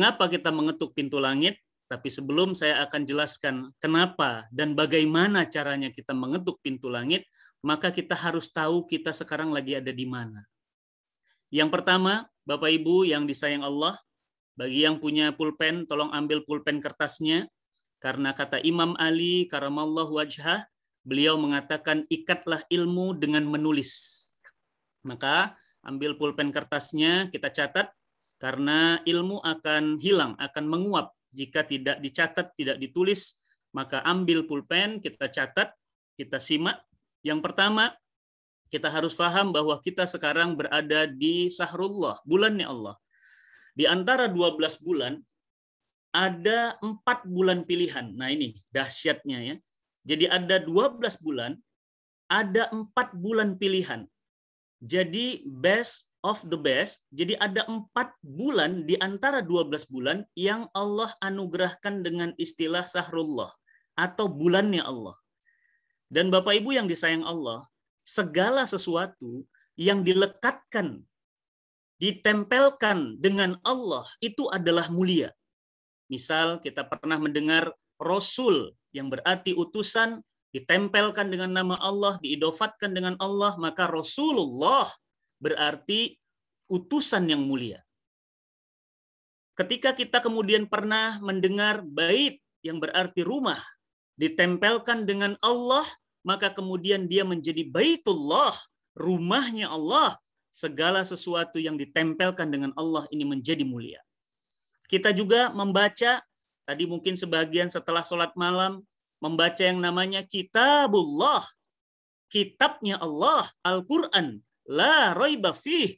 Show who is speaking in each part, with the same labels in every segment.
Speaker 1: Mengapa kita mengetuk pintu langit? Tapi sebelum saya akan jelaskan kenapa dan bagaimana caranya kita mengetuk pintu langit, maka kita harus tahu kita sekarang lagi ada di mana. Yang pertama, Bapak Ibu yang disayang Allah, bagi yang punya pulpen, tolong ambil pulpen kertasnya, karena kata Imam Ali karamallahu wajhah, beliau mengatakan ikatlah ilmu dengan menulis. Maka ambil pulpen kertasnya, kita catat, karena ilmu akan hilang, akan menguap jika tidak dicatat, tidak ditulis. Maka ambil pulpen, kita catat, kita simak. Yang pertama, kita harus paham bahwa kita sekarang berada di Sahrullah, bulannya Allah. Di antara 12 bulan, ada 4 bulan pilihan. Nah ini dahsyatnya ya. Jadi ada 12 bulan, ada 4 bulan pilihan. Jadi best of the best, jadi ada 4 bulan di antara 12 bulan yang Allah anugerahkan dengan istilah Sahrullah atau bulannya Allah. Dan Bapak Ibu yang disayang Allah, segala sesuatu yang dilekatkan, ditempelkan dengan Allah itu adalah mulia. Misal kita pernah mendengar Rasul yang berarti utusan, ditempelkan dengan nama Allah, diidofatkan dengan Allah, maka Rasulullah berarti utusan yang mulia. Ketika kita kemudian pernah mendengar bait yang berarti rumah, ditempelkan dengan Allah, maka kemudian dia menjadi baitullah, rumahnya Allah. Segala sesuatu yang ditempelkan dengan Allah ini menjadi mulia. Kita juga membaca, tadi mungkin sebagian setelah sholat malam, membaca yang namanya Kitabullah, kitabnya Allah, Al-Quran, la raiba fih.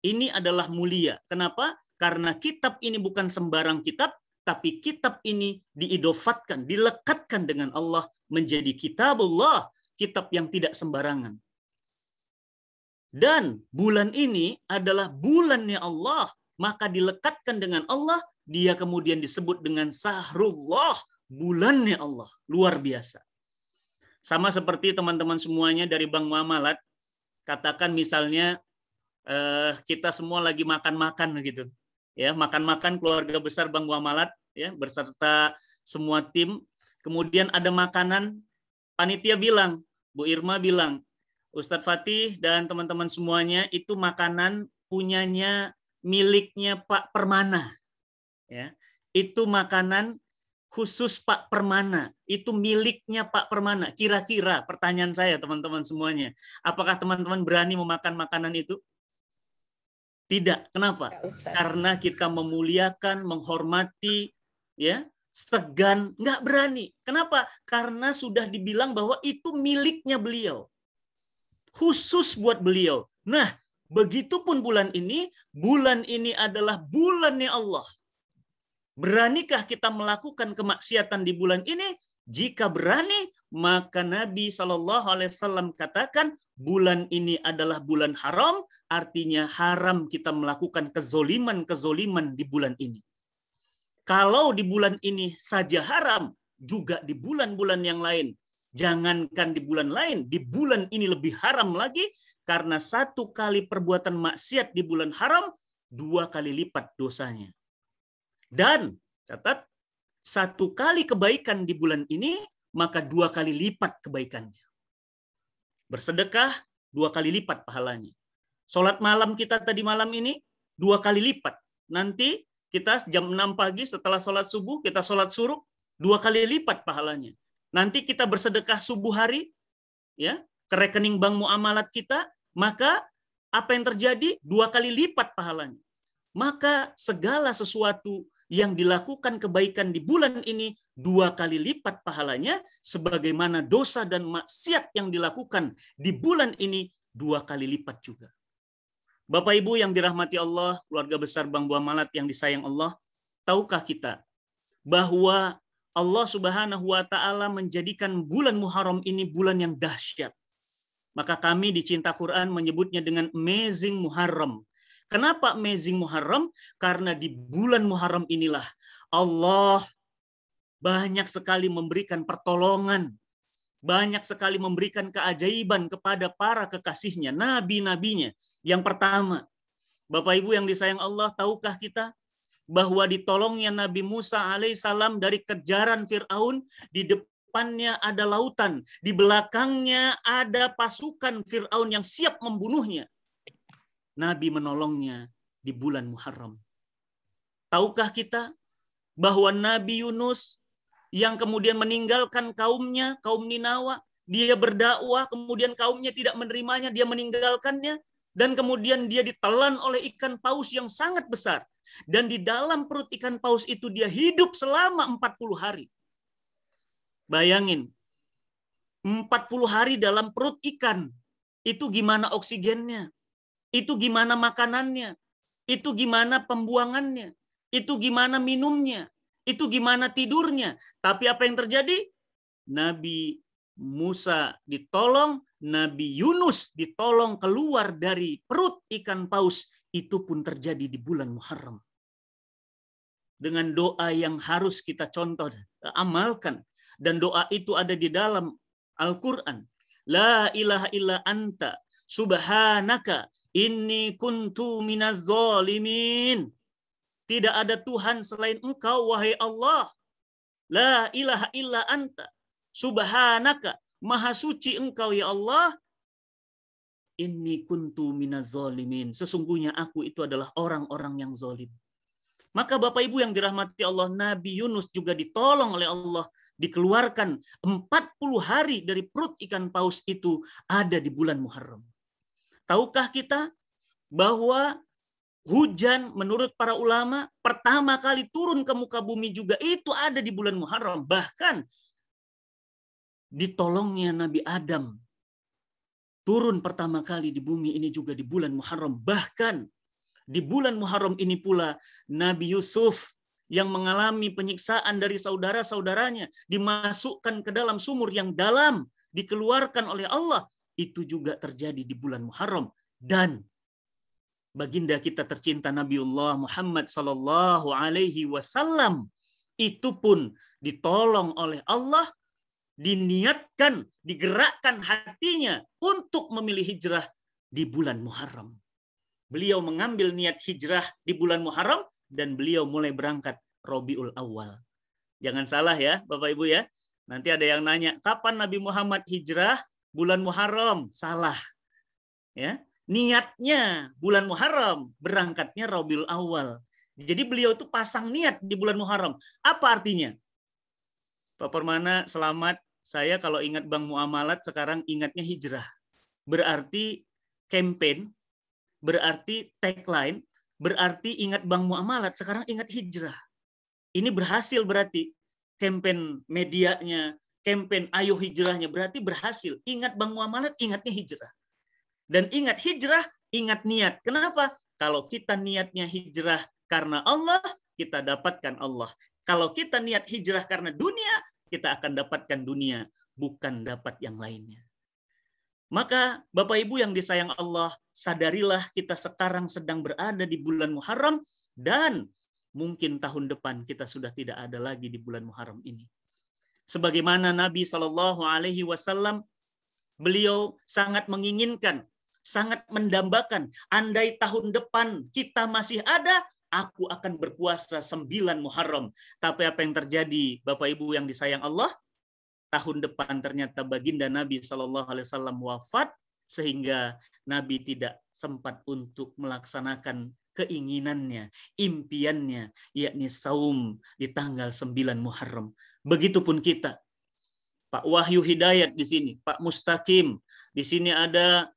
Speaker 1: Ini adalah mulia. Kenapa? Karena kitab ini bukan sembarang kitab, tapi kitab ini diidofatkan, dilekatkan dengan Allah menjadi Kitabullah, kitab yang tidak sembarangan. Dan bulan ini adalah bulannya Allah, maka dilekatkan dengan Allah, dia kemudian disebut dengan Sahrullah, bulannya Allah. Luar biasa. Sama seperti teman-teman semuanya dari Bank Muamalat, katakan misalnya kita semua lagi makan-makan gitu. Ya, makan-makan keluarga besar Bank Muamalat ya, beserta semua tim. Kemudian ada makanan, panitia bilang, Bu Irma bilang, Ustadz Fatih dan teman-teman semuanya itu makanan punyanya miliknya Pak Permana. Ya, itu makanan khusus Pak Permana, itu miliknya Pak Permana. Kira-kira pertanyaan saya teman-teman semuanya, apakah teman-teman berani memakan makanan itu? Tidak. Kenapa? Karena kita memuliakan, menghormati, ya, segan, nggak berani. Kenapa? Karena sudah dibilang bahwa itu miliknya beliau. Khusus buat beliau. Nah, begitupun bulan ini adalah bulannya Allah. Beranikah kita melakukan kemaksiatan di bulan ini? Jika berani, maka Nabi SAW katakan bulan ini adalah bulan haram, artinya haram kita melakukan kezoliman di bulan ini. Kalau di bulan ini saja haram, juga di bulan-bulan yang lain. Jangankan di bulan lain, di bulan ini lebih haram lagi, karena 1 kali perbuatan maksiat di bulan haram, 2 kali lipat dosanya. Dan catat, 1 kali kebaikan di bulan ini, maka 2 kali lipat kebaikannya. Bersedekah, 2 kali lipat pahalanya. Sholat malam kita tadi malam ini, 2 kali lipat. Nanti kita jam 6 pagi setelah sholat subuh, kita sholat suruh, 2 kali lipat pahalanya. Nanti kita bersedekah subuh hari, ya, ke rekening bank muamalat kita, maka apa yang terjadi? 2 kali lipat pahalanya. Maka segala sesuatu yang dilakukan kebaikan di bulan ini 2 kali lipat pahalanya, sebagaimana dosa dan maksiat yang dilakukan di bulan ini 2 kali lipat juga. Bapak Ibu yang dirahmati Allah, keluarga besar Bank Muamalat yang disayang Allah, tahukah kita bahwa Allah Subhanahu wa taala menjadikan bulan Muharram ini bulan yang dahsyat. Maka kami di Cinta Quran menyebutnya dengan Amazing Muharram. Kenapa Amazing Muharram? Karena di bulan Muharram inilah Allah banyak sekali memberikan pertolongan, banyak sekali memberikan keajaiban kepada para kekasihnya, nabi-nabinya. Yang pertama, Bapak Ibu yang disayang Allah, tahukah kita bahwa ditolongnya Nabi Musa alaihissalam dari kejaran Fir'aun. Di depannya ada lautan, di belakangnya ada pasukan Fir'aun yang siap membunuhnya. Nabi menolongnya di bulan Muharram. Tahukah kita bahwa Nabi Yunus yang kemudian meninggalkan kaumnya, kaum Ninawa, dia berdakwah, kemudian kaumnya tidak menerimanya, dia meninggalkannya, dan kemudian dia ditelan oleh ikan paus yang sangat besar. Dan di dalam perut ikan paus itu dia hidup selama 40 hari. Bayangin, 40 hari dalam perut ikan. Itu gimana oksigennya? Itu gimana makanannya? Itu gimana pembuangannya? Itu gimana minumnya? Itu gimana tidurnya? Tapi apa yang terjadi? Nabi Musa ditolong, Nabi Yunus ditolong keluar dari perut ikan paus. Itu pun terjadi di bulan Muharram. Dengan doa yang harus kita contoh, amalkan. Dan doa itu ada di dalam Al-Quran. La ilaha illa anta subhanaka inni kuntu minaz zalimin. Tidak ada Tuhan selain Engkau, wahai Allah. La ilaha illa anta subhanaka, maha suci Engkau ya Allah. Inni kuntu minaz zalimin. Sesungguhnya aku itu adalah orang-orang yang zalim. Maka Bapak Ibu yang dirahmati Allah, Nabi Yunus juga ditolong oleh Allah. Dikeluarkan 40 hari dari perut ikan paus itu ada di bulan Muharram. Tahukah kita bahwa hujan menurut para ulama pertama kali turun ke muka bumi juga itu ada di bulan Muharram. Bahkan ditolongnya Nabi Adam turun pertama kali di bumi ini juga di bulan Muharram. Bahkan di bulan Muharram ini pula Nabi Yusuf yang mengalami penyiksaan dari saudara-saudaranya dimasukkan ke dalam sumur yang dalam, dikeluarkan oleh Allah. Itu juga terjadi di bulan Muharram. Dan baginda kita tercinta Nabiullah Muhammad sallallahu alaihi wasallam itu pun ditolong oleh Allah, diniatkan, digerakkan hatinya untuk memilih hijrah di bulan Muharram. Beliau mengambil niat hijrah di bulan Muharram dan beliau mulai berangkat Rabiul Awal. Jangan salah ya Bapak Ibu ya. Nanti ada yang nanya, kapan Nabi Muhammad hijrah? Bulan Muharram. Salah. Ya. Niatnya bulan Muharram, berangkatnya Rabiul Awal. Jadi beliau itu pasang niat di bulan Muharram. Apa artinya? Pak Permana, selamat. Saya kalau ingat Bank Muamalat sekarang ingatnya hijrah. Berarti campaign, berarti tagline, berarti ingat Bank Muamalat, sekarang ingat hijrah. Ini berhasil berarti. Campaign medianya, campaign ayo hijrahnya berarti berhasil. Ingat Bank Muamalat, ingatnya hijrah. Dan ingat hijrah, ingat niat. Kenapa? Kalau kita niatnya hijrah karena Allah, kita dapatkan Allah. Kalau kita niat hijrah karena dunia, kita akan dapatkan dunia, bukan dapat yang lainnya. Maka Bapak Ibu yang disayang Allah, sadarilah kita sekarang sedang berada di bulan Muharram dan mungkin tahun depan kita sudah tidak ada lagi di bulan Muharram ini. Sebagaimana Nabi SAW, beliau sangat menginginkan, sangat mendambakan, andai tahun depan kita masih ada, aku akan berpuasa 9 Muharram. Tapi apa yang terjadi Bapak Ibu yang disayang Allah? Tahun depan ternyata baginda Nabi SAW wafat sehingga Nabi tidak sempat untuk melaksanakan keinginannya, impiannya, yakni saum di tanggal 9 Muharram. Begitupun kita. Pak Wahyu Hidayat di sini, Pak Mustaqim, di sini ada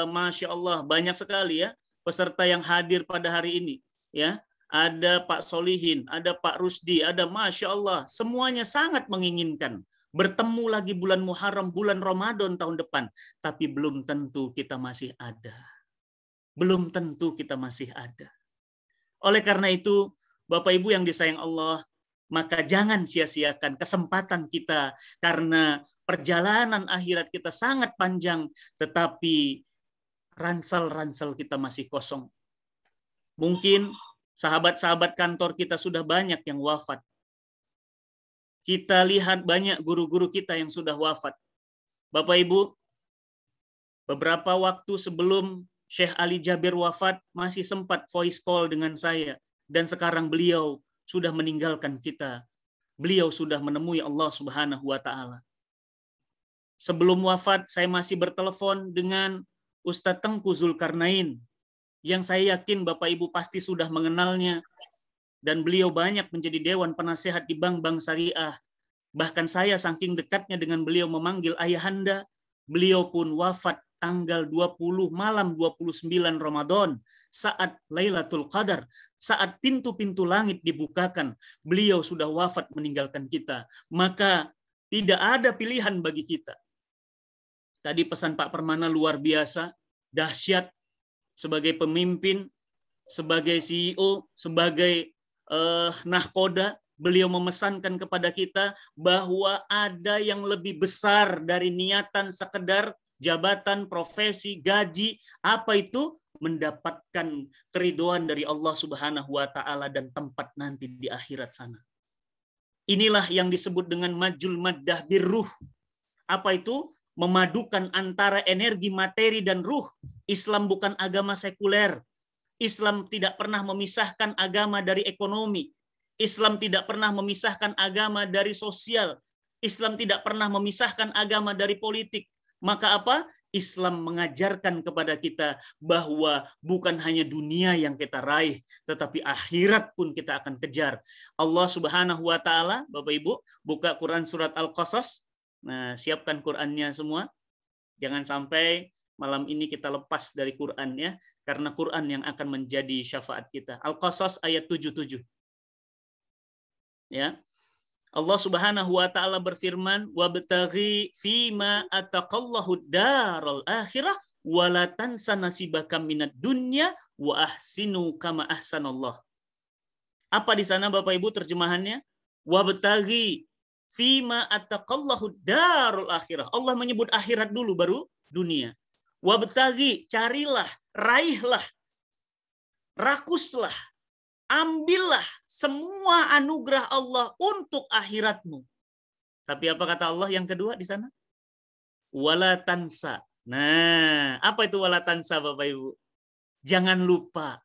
Speaker 1: Masya Allah banyak sekali ya peserta yang hadir pada hari ini. Ya, ada Pak Solihin, ada Pak Rusdi, ada Masya Allah, semuanya sangat menginginkan bertemu lagi bulan Muharram, bulan Ramadan tahun depan. Tapi belum tentu kita masih ada. Belum tentu kita masih ada. Oleh karena itu, Bapak Ibu yang disayang Allah, maka jangan sia-siakan kesempatan kita karena perjalanan akhirat kita sangat panjang, tetapi ransel-ransel kita masih kosong. Mungkin sahabat-sahabat kantor kita sudah banyak yang wafat. Kita lihat banyak guru-guru kita yang sudah wafat. Bapak Ibu, beberapa waktu sebelum Syekh Ali Jabir wafat, masih sempat voice call dengan saya. Dan sekarang beliau sudah meninggalkan kita. Beliau sudah menemui Allah Subhanahu wa Ta'ala. Sebelum wafat, saya masih bertelepon dengan Ustadz Tengku Zulkarnain, yang saya yakin Bapak Ibu pasti sudah mengenalnya. Dan beliau banyak menjadi dewan penasehat di bank-bank syariah. Bahkan saya saking dekatnya dengan beliau memanggil ayahanda. Beliau pun wafat tanggal 20 malam 29 Ramadan saat Lailatul Qadar, saat pintu-pintu langit dibukakan. Beliau sudah wafat meninggalkan kita. Maka tidak ada pilihan bagi kita. Tadi pesan Pak Permana luar biasa, dahsyat, sebagai pemimpin, sebagai CEO, sebagai nahkoda, beliau memesankan kepada kita bahwa ada yang lebih besar dari niatan sekedar jabatan, profesi, gaji. Apa itu? Mendapatkan keridhaan dari Allah Subhanahu wa Ta'ala dan tempat nanti di akhirat sana. Inilah yang disebut dengan majul maddah birruh. Apa itu? Memadukan antara energi materi dan ruh. Islam bukan agama sekuler. Islam tidak pernah memisahkan agama dari ekonomi. Islam tidak pernah memisahkan agama dari sosial. Islam tidak pernah memisahkan agama dari politik. Maka apa? Islam mengajarkan kepada kita bahwa bukan hanya dunia yang kita raih, tetapi akhirat pun kita akan kejar. Allah Subhanahu wa Ta'ala, Bapak Ibu, buka Quran surat Al-Qasas. Nah, siapkan Qurannya semua. Jangan sampai malam ini kita lepas dari Quran ya, karena Quran yang akan menjadi syafaat kita. Al-Qasas ayat 77. Ya. Allah Subhanahu wa Ta'ala berfirman, "Wabtaghi fima ataqallahu daral akhirah wa la tansa nasibaka minad dunya wa ahsinu kama ahsanallah." Apa di sana Bapak Ibu terjemahannya? Wabtaghi fima ataqallahu darul akhirah. Allah menyebut akhirat dulu baru dunia. Wabtaghi, carilah, raihlah, rakuslah, ambillah semua anugerah Allah untuk akhiratmu. Tapi apa kata Allah yang kedua di sana? Wala tansa. Nah, apa itu wala tansa Bapak Ibu? Jangan lupa.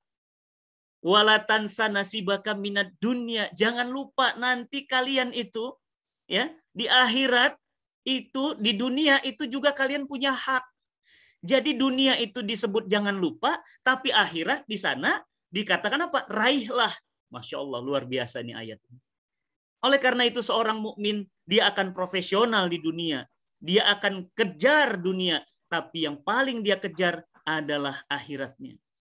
Speaker 1: Wala tansa nasibaka minad dunya. Jangan lupa nanti kalian itu ya, di akhirat itu, di dunia itu juga kalian punya hak. Jadi dunia itu disebut jangan lupa, tapi akhirat di sana dikatakan apa? Raihlah. Masya Allah, luar biasa nih ayat ini. Oleh karena itu seorang mukmin dia akan profesional di dunia. Dia akan kejar dunia. Tapi yang paling dia kejar adalah akhiratnya.